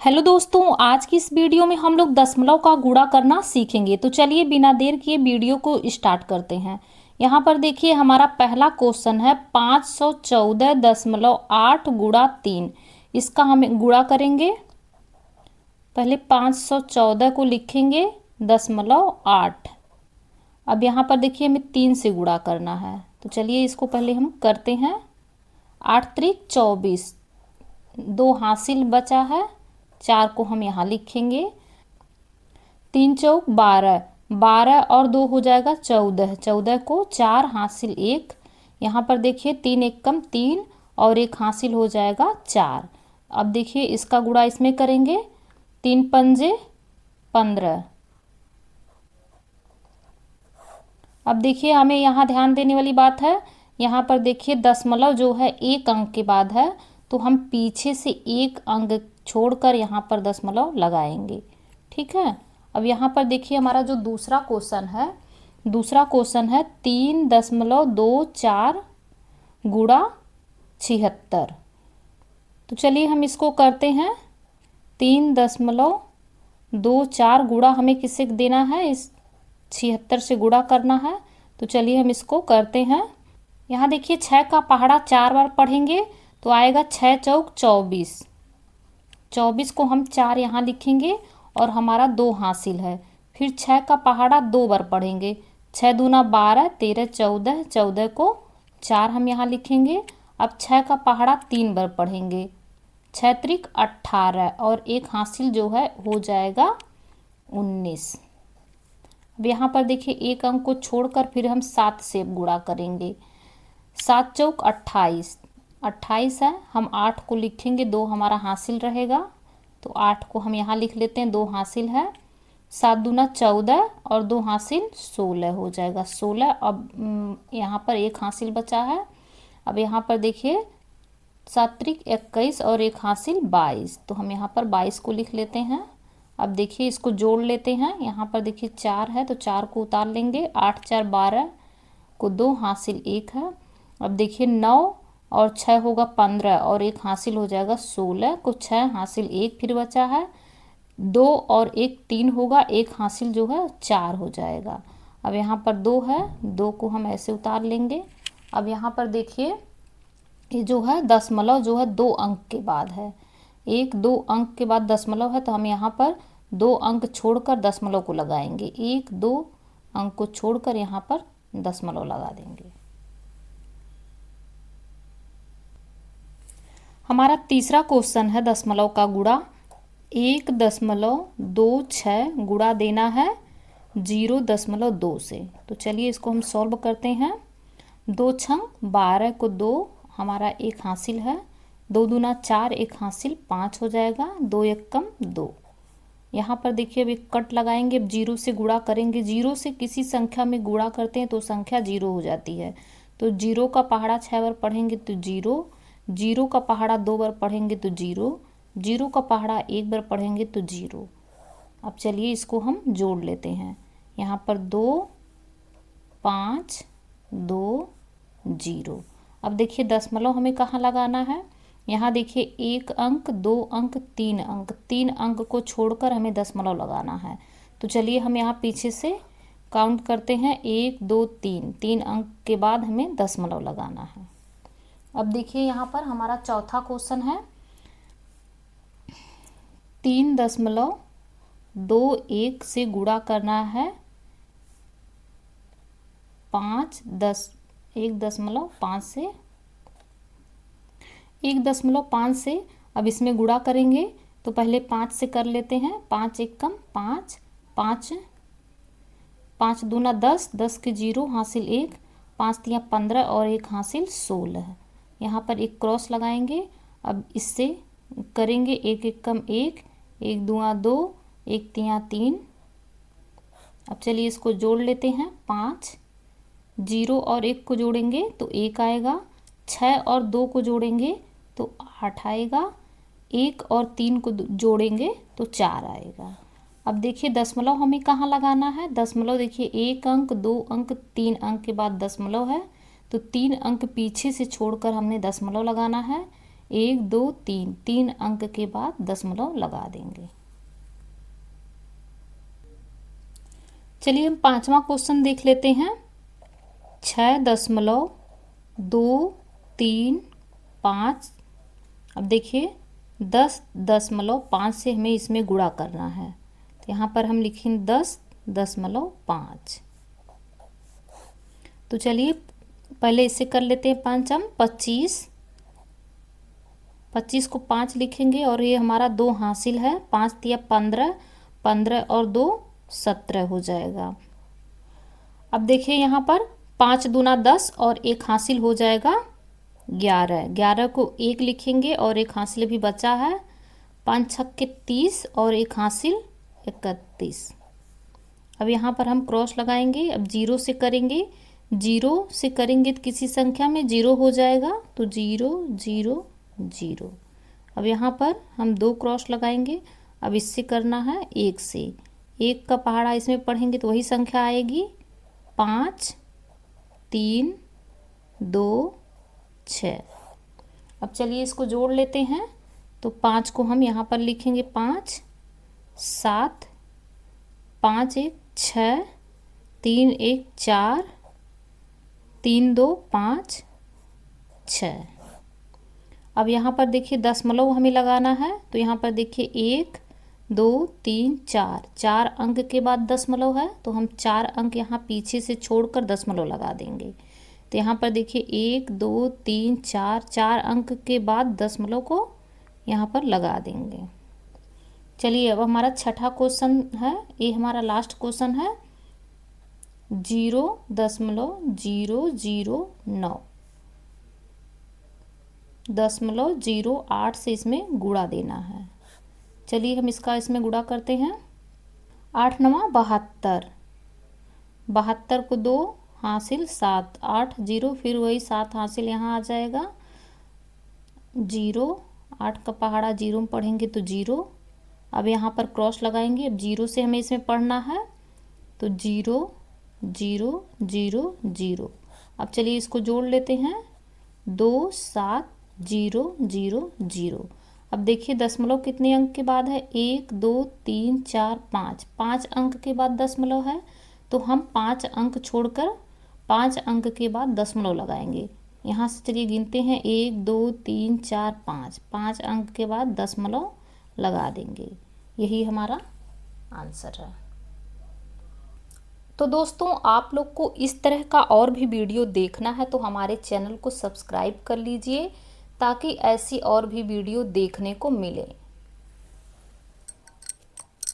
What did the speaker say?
Hello दोस्तों, आज की इस वीडियो में हम लोग दशमलव का गुणा करना सीखेंगे। तो चलिए बिना देर किए वीडियो को स्टार्ट करते हैं। यहाँ पर देखिए हमारा पहला क्वेश्चन है 514.8 गुणा 3। इसका हम गुणा करेंगे। पहले 514 को लिखेंगे 0.8। अब यहाँ पर देखिए हमें 3 से गुणा करना है, तो चलिए इसको पहले हम करते हैं। 8 त्रिक 24, 2 हासिल बचा है, 4 को हम यहाँ लिखेंगे। 3 चौक 12, 12 और 2 हो जाएगा 14, 14 को 4 हासिल 1। यहाँ पर देखिए 3 एक कम 3 और 1 हासिल हो जाएगा 4। अब देखिए इसका गुणा इसमें करेंगे। 3 पंजे 15। अब देखिए हमें यहाँ ध्यान देने वाली बात है, यहाँ पर देखिए दशमलव जो है एक अंक के बाद है, तो हम पीछे से एक अंक छोड़कर यहाँ पर दशमलव लगाएंगे। ठीक है। अब यहाँ पर देखिए हमारा जो दूसरा क्वेश्चन है 3.24 गुणा 76। तो चलिए हम इसको करते हैं। 3.24 गुणा हमें किससे देना है, इस 76 से गुणा करना है। तो चलिए हम इसको करते हैं। यहाँ देखिए 6 का पहाड़ा 4 बार पढ़ेंगे तो आएगा 6 चौक 24। 24 को हम 4 यहाँ लिखेंगे और हमारा 2 हासिल है। फिर 6 का पहाड़ा 2 बार पढ़ेंगे। 6 दूना 12, 13 14, 14 को 4 हम यहाँ लिखेंगे। अब 6 का पहाड़ा 3 बार पढ़ेंगे। 6 त्रिक 18 और 1 हासिल जो है हो जाएगा 19। अब यहाँ पर देखिए एक अंक को छोड़कर फिर हम 7 से गुणा करेंगे। 7 चौक 28, 28 है, हम 8 को लिखेंगे, 2 हमारा हासिल रहेगा, तो 8 को हम यहाँ लिख लेते हैं, 2 हासिल है। 7 दूना 14 और 2 हासिल 16 हो जाएगा 16। अब यहाँ पर 1 हासिल बचा है। अब यहाँ पर देखिए 7 त्रिक 21 और 1 हासिल 22, तो हम यहाँ पर 22 को लिख लेते हैं। अब देखिए इसको जोड़ लेते हैं। यहाँ पर देखिए 4 है तो 4 को उतार लेंगे। 8 4 12 को 2 हासिल 1 है। अब देखिए 9 और 6 होगा 15 और 1 हासिल हो जाएगा 16 को 6 हासिल 1 फिर बचा है। 2 और 1 3 होगा, 1 हासिल जो है 4 हो जाएगा। अब यहाँ पर 2 है, 2 को हम ऐसे उतार लेंगे। अब यहाँ पर देखिए ये जो है दशमलव जो है 2 अंक के बाद है। 1 2 अंक के बाद दशमलव है, तो हम यहाँ पर 2 अंक छोड़कर दशमलव को लगाएंगे। 1 2 अंक को छोड़कर यहाँ पर दशमलव लगा देंगे। हमारा तीसरा क्वेश्चन है दशमलव का गुणा। 1.26 गुणा देना है 0.2 से। तो चलिए इसको हम सॉल्व करते हैं। 2 छंग 12 को 2 हमारा 1 हासिल है। 2 दूना 4, 1 हासिल 5 हो जाएगा। 2 एक कम 2। यहाँ पर देखिए अब एक कट लगाएंगे। अब 0 से गुणा करेंगे। 0 से किसी संख्या में गुणा करते हैं तो संख्या 0 हो जाती है। तो 0 का पहाड़ा 6 बार पढ़ेंगे तो 0, 0 का पहाड़ा 2 बार पढ़ेंगे तो 0, 0 का पहाड़ा 1 बार पढ़ेंगे तो 0। अब चलिए इसको हम जोड़ लेते हैं। यहाँ पर 2 5 2 0। अब देखिए दशमलव हमें कहाँ लगाना है। यहाँ देखिए 1 अंक 2 अंक 3 अंक, 3 अंक को छोड़कर हमें दशमलव लगाना है। तो चलिए हम यहाँ पीछे से काउंट करते हैं। 1 2 3, 3 अंक के बाद हमें दशमलव लगाना है। अब देखिए यहाँ पर हमारा चौथा क्वेश्चन है 3.21 से गुणा करना है 1.5 से 1.5 से। अब इसमें गुणा करेंगे तो पहले 5 से कर लेते हैं। 5 एक कम 5, 5 5 दूना 10, 10 के 0 हासिल 1, 5 तिया 15 और 1 हासिल 16। यहाँ पर एक क्रॉस लगाएंगे। अब इससे करेंगे 1 एक कम 1, 1 दूना 2, 1 तिया 3। अब चलिए इसको जोड़ लेते हैं। 5 0 और 1 को जोड़ेंगे तो 1 आएगा। 6 और 2 को जोड़ेंगे तो 8 आएगा। 1 और 3 को जोड़ेंगे तो 4 आएगा। अब देखिए दशमलव हमें कहाँ लगाना है। दशमलव देखिए 1 अंक 2 अंक 3 अंक के बाद दशमलव है, तो 3 अंक पीछे से छोड़कर हमने दशमलव लगाना है। 1 2 3, 3 अंक के बाद दशमलव लगा देंगे। चलिए हम 5वां क्वेश्चन देख लेते हैं। 6.235। अब देखिए 10.5 से हमें इसमें गुणा करना है, तो यहाँ पर हम लिखेंगे 10.5। तो चलिए पहले इससे कर लेते हैं पंचम। 25 को 5 लिखेंगे और ये हमारा 2 हासिल है। 5 तिया 15, 15 और 2 17 हो जाएगा। अब देखिए यहाँ पर 5 दूना 10 और 1 हासिल हो जाएगा 11। 11 को 1 लिखेंगे और 1 हासिल भी बचा है। 5 छक्के 30 और 1 हासिल 31। अब यहाँ पर हम क्रॉस लगाएंगे। अब 0 से करेंगे, 0 से करेंगे तो किसी संख्या में 0 हो जाएगा, तो 0 0 0। अब यहाँ पर हम 2 क्रॉस लगाएंगे। अब इससे करना है 1 से, 1 का पहाड़ा इसमें पढ़ेंगे तो वही संख्या आएगी 5 3 2 6। अब चलिए इसको जोड़ लेते हैं। तो 5 को हम यहाँ पर लिखेंगे 5 7, 5 1 6, 3 1 4, 3 2 5 6। अब यहाँ पर देखिए दशमलव हमें लगाना है, तो यहाँ पर देखिए 1 2 3 4, 4 अंक के बाद दशमलव है, तो हम 4 अंक यहाँ पीछे से छोड़कर दशमलव लगा देंगे। तो यहाँ पर देखिए 1 2 3 4, 4 अंक के बाद दशमलव को यहाँ पर लगा देंगे। चलिए अब हमारा छठा क्वेश्चन है, ये हमारा लास्ट क्वेश्चन है। 0.009 0.08 से इसमें गुणा देना है। चलिए हम इसका इसमें गुणा करते हैं। 8 9 72, 72 को 2 हासिल 7, 8 0, फिर वही 7 हासिल यहाँ आ जाएगा 0। 8 का पहाड़ा 0 में पढ़ेंगे तो 0। अब यहाँ पर क्रॉस लगाएंगे। अब 0 से हमें इसमें पढ़ना है, तो 0 0 0 0। अब चलिए इसको जोड़ लेते हैं 2 7 0 0 0। अब देखिए दशमलव कितने अंक के बाद है, 1 2 3 4 5, 5 अंक के बाद दशमलव है, तो हम 5 अंक छोड़कर 5 अंक के बाद दशमलव लगाएंगे। यहाँ से चलिए गिनते हैं 1 2 3 4 5, 5 अंक के बाद दशमलव लगा देंगे। यही हमारा आंसर है। तो दोस्तों आप लोग को इस तरह का और भी वीडियो देखना है तो हमारे चैनल को सब्सक्राइब कर लीजिए, ताकि ऐसी और भी वीडियो देखने को मिले।